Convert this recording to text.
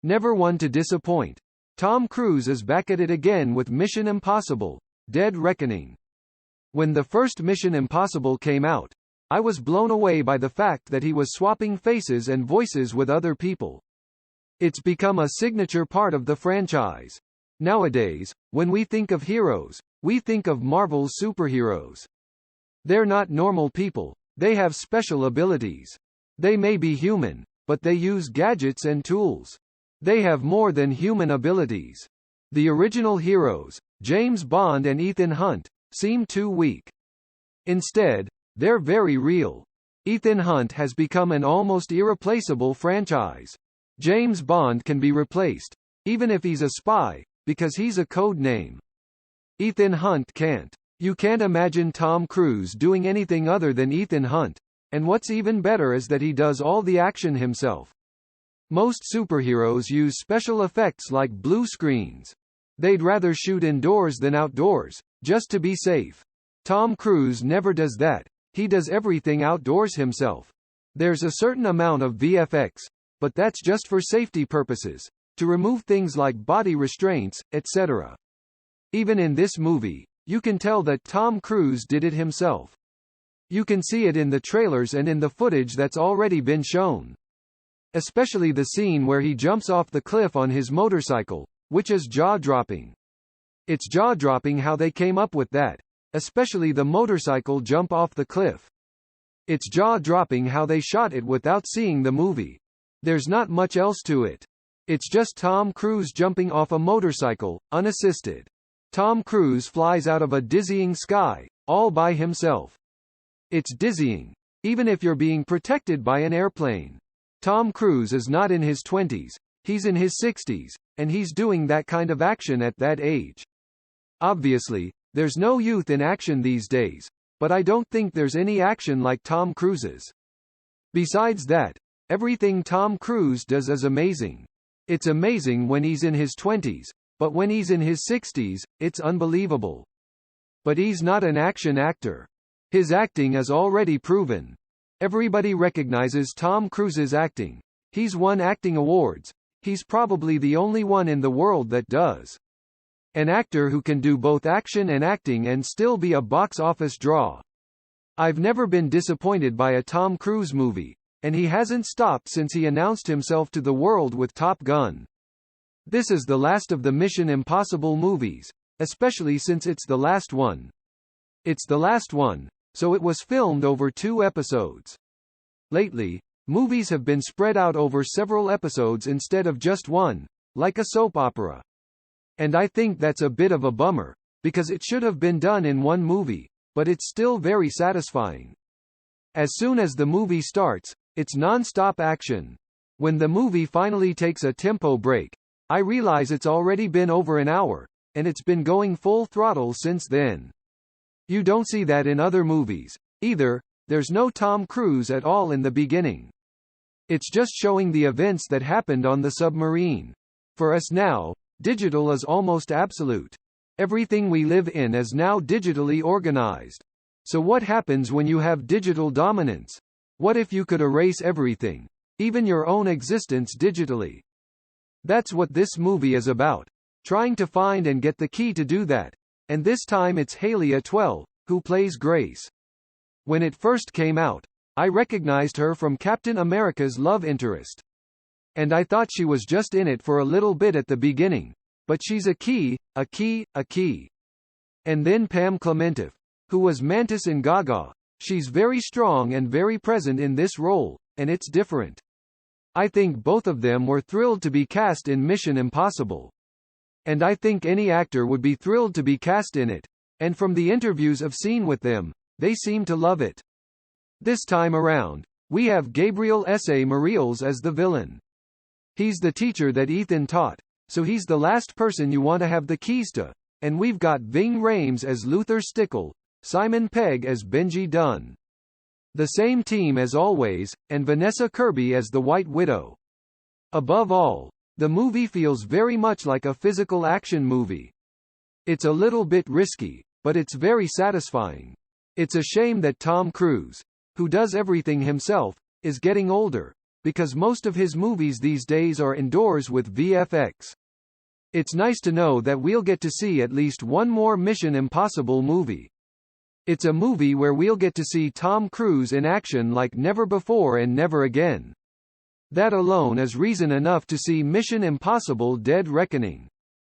Never one to disappoint. Tom Cruise is back at it again with Mission Impossible: Dead Reckoning. When the first Mission Impossible came out, I was blown away by the fact that he was swapping faces and voices with other people. It's become a signature part of the franchise. Nowadays, when we think of heroes, we think of Marvel's superheroes. They're not normal people, they have special abilities. They may be human, but they use gadgets and tools. They have more than human abilities. The original heroes, James Bond and Ethan Hunt, seem too weak. Instead, they're very real. Ethan Hunt has become an almost irreplaceable franchise. James Bond can be replaced, even if he's a spy, because he's a code name. Ethan Hunt can't. You can't imagine Tom Cruise doing anything other than Ethan Hunt, and what's even better is that he does all the action himself. Most superheroes use special effects like blue screens. They'd rather shoot indoors than outdoors, just to be safe. Tom Cruise never does that. He does everything outdoors himself. There's a certain amount of VFX, but that's just for safety purposes, to remove things like body restraints, etc. Even in this movie, you can tell that Tom Cruise did it himself. You can see it in the trailers and in the footage that's already been shown. Especially the scene where he jumps off the cliff on his motorcycle, which is jaw-dropping. It's jaw-dropping how they came up with that, especially the motorcycle jump off the cliff. It's jaw-dropping how they shot it without seeing the movie. There's not much else to it. It's just Tom Cruise jumping off a motorcycle, unassisted. Tom Cruise flies out of a dizzying sky, all by himself. It's dizzying, even if you're being protected by an airplane. Tom Cruise is not in his 20s, he's in his 60s, and he's doing that kind of action at that age. Obviously, there's no youth in action these days, but I don't think there's any action like Tom Cruise's. Besides that, everything Tom Cruise does is amazing. It's amazing when he's in his 20s, but when he's in his 60s, it's unbelievable. But he's not an action actor. His acting is already proven. Everybody recognizes Tom Cruise's acting. He's won acting awards. He's probably the only one in the world that does. An actor who can do both action and acting and still be a box office draw. I've never been disappointed by a Tom Cruise movie, and he hasn't stopped since he announced himself to the world with Top Gun. This is the last of the Mission Impossible movies, especially since it's the last one. It's the last one, so it was filmed over 2 episodes. Lately, movies have been spread out over several episodes instead of just one, like a soap opera. And I think that's a bit of a bummer, because it should have been done in one movie, but it's still very satisfying. As soon as the movie starts, it's non-stop action. When the movie finally takes a tempo break, I realize it's already been over an hour, and it's been going full throttle since then. You don't see that in other movies, either. There's no Tom Cruise at all in the beginning. It's just showing the events that happened on the submarine. For us now, digital is almost absolute. Everything we live in is now digitally organized. So what happens when you have digital dominance? What if you could erase everything, even your own existence digitally? That's what this movie is about, trying to find and get the key to do that. And this time it's Haley Atwell, who plays Grace. When it first came out, I recognized her from Captain America's love interest. And I thought she was just in it for a little bit at the beginning, but she's a key. And then Pam Clementif, who was Mantis in Gaga. She's very strong and very present in this role, and it's different. I think both of them were thrilled to be cast in Mission Impossible. And I think any actor would be thrilled to be cast in it, and from the interviews I've seen with them, they seem to love it. This time around, we have Gabriel S.A. Mariels as the villain. He's the teacher that Ethan taught, so he's the last person you want to have the keys to, and we've got Ving Rhames as Luther Stickle, Simon Pegg as Benji Dunn. The same team as always, and Vanessa Kirby as the White Widow. Above all, the movie feels very much like a physical action movie. It's a little bit risky, but it's very satisfying. It's a shame that Tom Cruise, who does everything himself, is getting older, because most of his movies these days are indoors with VFX. It's nice to know that we'll get to see at least one more Mission Impossible movie. It's a movie where we'll get to see Tom Cruise in action like never before and never again. That alone is reason enough to see Mission Impossible: Dead Reckoning.